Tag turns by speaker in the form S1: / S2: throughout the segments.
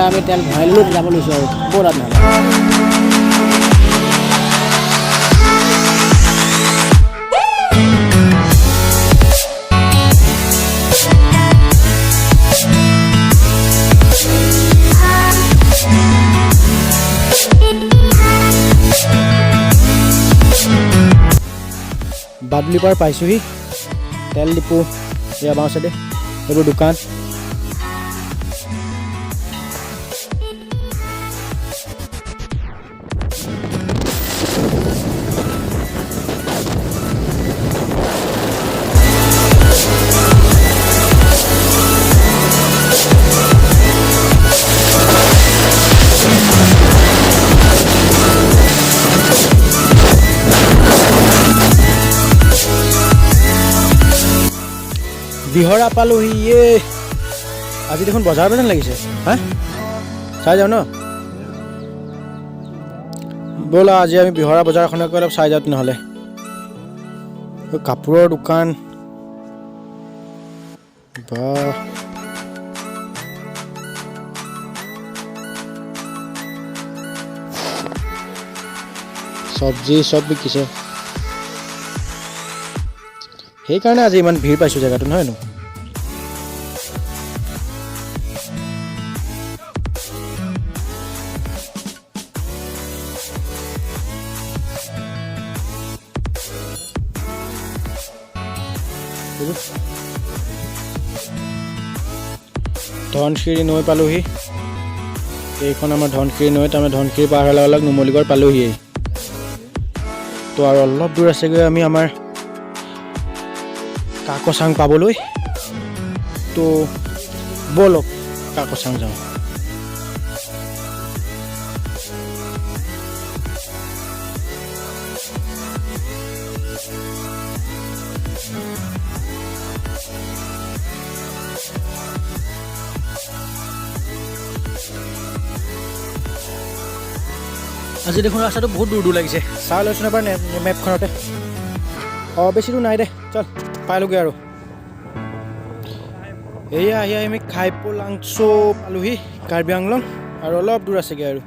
S1: আমি তেল ভৰাই ল'লোঁ যাব লৈছোঁ আৰু ব'লা নহ'লে বাদলি পাৰ পাইছোঁহি তেল ডিপু এয়া বাওঁ চাইডে এইবোৰ দোকান বিহৰা পালোহি আজি দেখোন বজাৰ যেন লাগিছে হা চাই যাওঁ ন ব'লা আজি আমি বিহৰা বজাৰখনকে অলপ চাই যাওঁ নহ'লে কাপোৰৰ দোকান বা চব্জি চব বিকিছে সেইকাৰণে আজি ইমান ভিৰ পাইছোঁ জেগাটো নহয় নো ধনশিৰি নৈ পালোহি এইখন আমাৰ ধনশিৰি নৈ তাৰমানে ধনশিৰি পাৰ হোৱাৰ লগে লগে নুমলীগড় পালোহিয়েই তো আৰু অলপ দূৰ আছেগৈ আমি আমাৰ কাকচাং পাবলৈ তো ব'লক কাকচাং যাওঁ আজি দেখোন ৰাস্তাটো বহুত দূৰ দূৰ লাগিছে চাই লৈছোঁ এবাৰ মেপখনতে বেছি দূৰ নাই দে চল পাইলোগৈ আৰু এয়া আহি আমি খাইপলাংছো পালোহি কাৰ্বি আংলং আৰু অলপ দূৰ আছেগৈ আৰু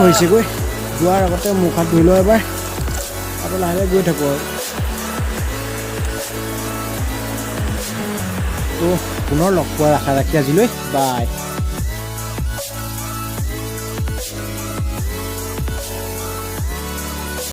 S1: হৈছেগৈ যোৱাৰ আগতে মুখ হাত ধুই লওঁ এবাৰ আৰু লাহে গৈ থাকোঁ আৰু তো পুনৰ লগ পোৱাৰ আশা ৰাখি আজিলৈ বাই।